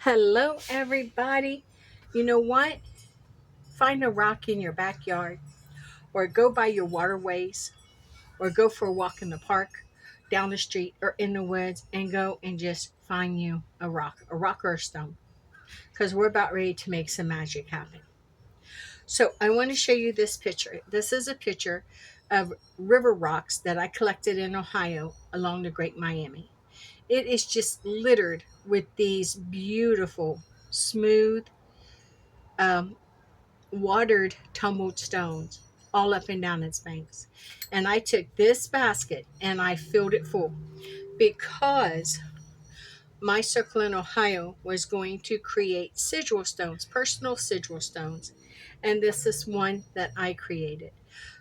Hello, everybody. You know what? Find a rock in your backyard, or go by your waterways, or go for a walk in the park, down the street, or in the woods, and go and just find you a rock or a stone, because we're about ready to make some magic happen. So, I want to show you this picture. This is a picture of river rocks that I collected in Ohio along the Great Miami. It is just littered with these beautiful, smooth, um, watered tumbled stones all up and down its banks. And I took this basket and I filled it full because my circle in Ohio was going to create sigil stones, personal sigil stones. And this is one that I created.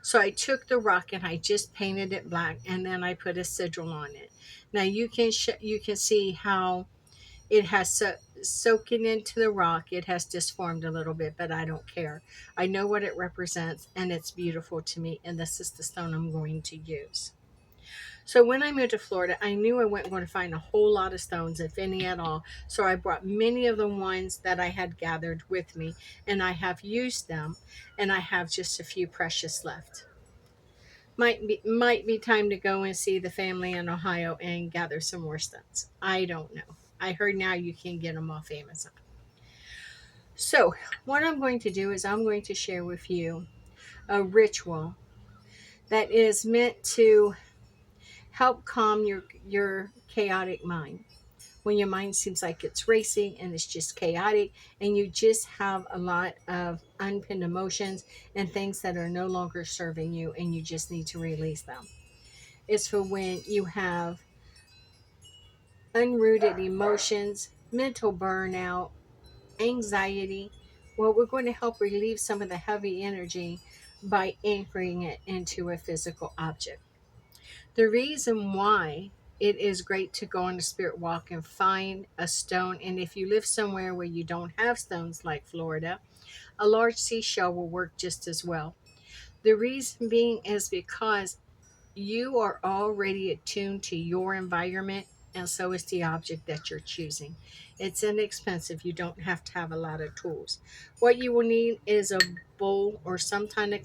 So I took the rock and I just painted it black, and then I put a sigil on it. Now you can see how it has soaking into the rock. It has disformed a little bit, but I don't care. I know what it represents, and it's beautiful to me, and this is the stone I'm going to use. So when I moved to Florida, I knew I wasn't going to find a whole lot of stones, if any at all. So I brought many of the ones that I had gathered with me, and I have used them, and I have just a few precious left. Might be time to go and see the family in Ohio and gather some more stones. I don't know. I heard now you can get them off Amazon. So, what I'm going to do is I'm going to share with you a ritual that is meant to help calm your chaotic mind. When your mind seems like it's racing and it's just chaotic, and you just have a lot of unpinned emotions and things that are no longer serving you, and you just need to release them. It's for when you have unrooted emotions, mental burnout, anxiety. Well, we're going to help relieve some of the heavy energy by anchoring it into a physical object. The reason why it is great to go on a spirit walk and find a stone, and if you live somewhere where you don't have stones like Florida, a large seashell will work just as well. The reason being is because you are already attuned to your environment, and so is the object that you're choosing. It's inexpensive. You don't have to have a lot of tools. What you will need is a bowl or some kind of a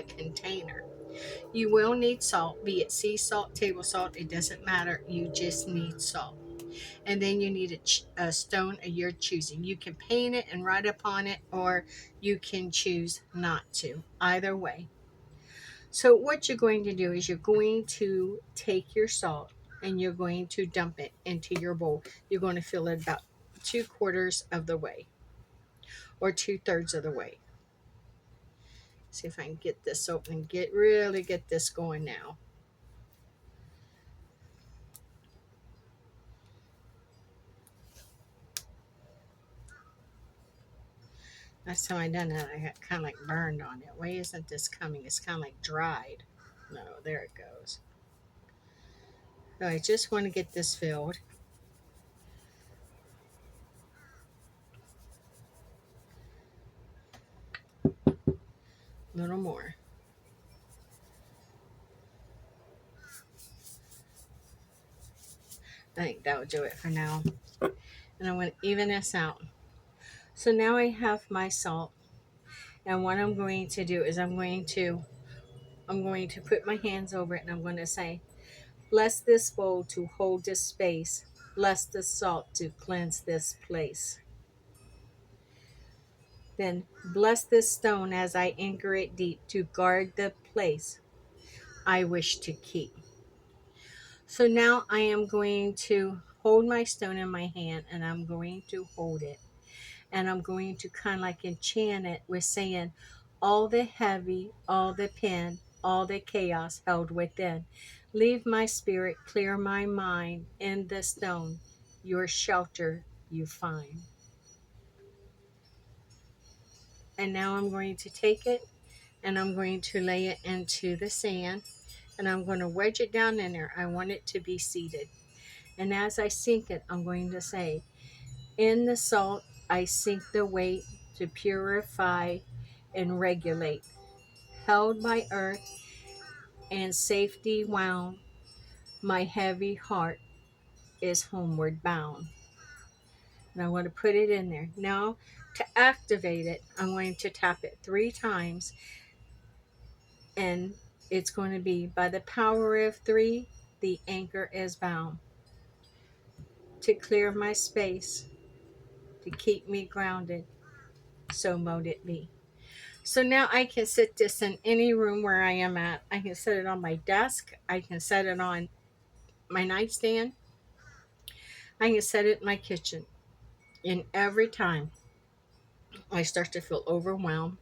container. You will need salt, be it sea salt, table salt, it doesn't matter. You just need salt. And then you need a stone of your choosing. You can paint it and write upon it, or you can choose not to. Either way. So what you're going to do is you're going to take your salt and you're going to dump it into your bowl. You're going to fill it about 2/4 of the way, or 2/3 of the way. See if I can get this open and really get this going now. Last time I done that, I got kind of like burned on it. Why isn't this coming? It's kind of like dried. No, there it goes. So I just want to get this filled. A little more. I think that would do it for now. And I'm going to even this out. So now I have my salt. And what I'm going to do is I'm going to put my hands over it, and I'm going to say, bless this bowl to hold this space. Bless the salt to cleanse this place. Then bless this stone as I anchor it deep to guard the place I wish to keep. So now I am going to hold my stone in my hand, and I'm going to hold it. And I'm going to kind of like enchant it with saying, all the heavy, all the pain, all the chaos held within. Leave my spirit, clear my mind in the stone, your shelter you find. And now I'm going to take it and I'm going to lay it into the sand, and I'm going to wedge it down in there. I want it to be seated. And as I sink it, I'm going to say, in the salt, I sink the weight to purify and regulate. Held by earth and safety wound, my heavy heart is homeward bound. And I want to put it in there. Now, to activate it, I'm going to tap it 3 times, and it's going to be by the power of 3, the anchor is bound. To clear my space, to keep me grounded, so mote it be. So now I can set this in any room where I am at. I can set it on my desk. I can set it on my nightstand. I can set it in my kitchen. And every time I start to feel overwhelmed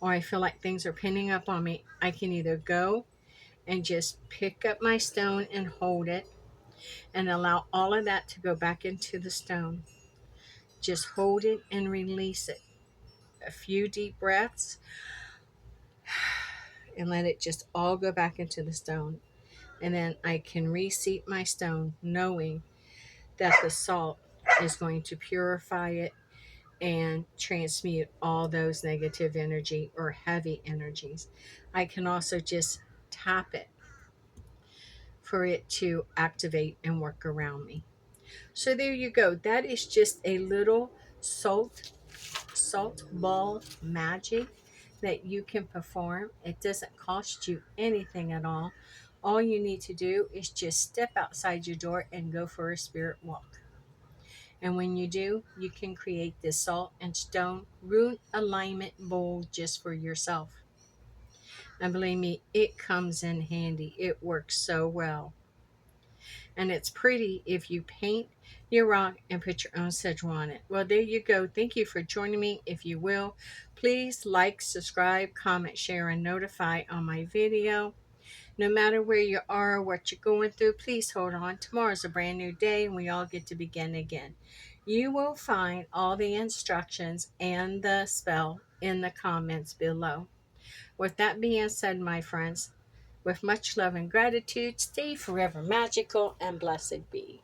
or I feel like things are pinning up on me, I can either go and just pick up my stone and hold it and allow all of that to go back into the stone. Just hold it and release it. A few deep breaths and let it just all go back into the stone. And then I can reseat my stone knowing that the salt is going to purify it and transmute all those negative energy or heavy energies. I can also just tap it for it to activate and work around me. So there you go. That is just a little salt ball magic that you can perform. It doesn't cost you anything at all. All you need to do is just step outside your door and go for a spirit walk. And when you do, you can create this salt and stone rune alignment bowl just for yourself. And believe me, it comes in handy. It works so well. And it's pretty if you paint your rock and put your own sigil on it. Well, there you go. Thank you for joining me. If you will, please like, subscribe, comment, share, and notify on my video. No matter where you are or what you're going through, please hold on. Tomorrow's a brand new day and we all get to begin again. You will find all the instructions and the spell in the comments below. With that being said, my friends, with much love and gratitude, stay forever magical and blessed be.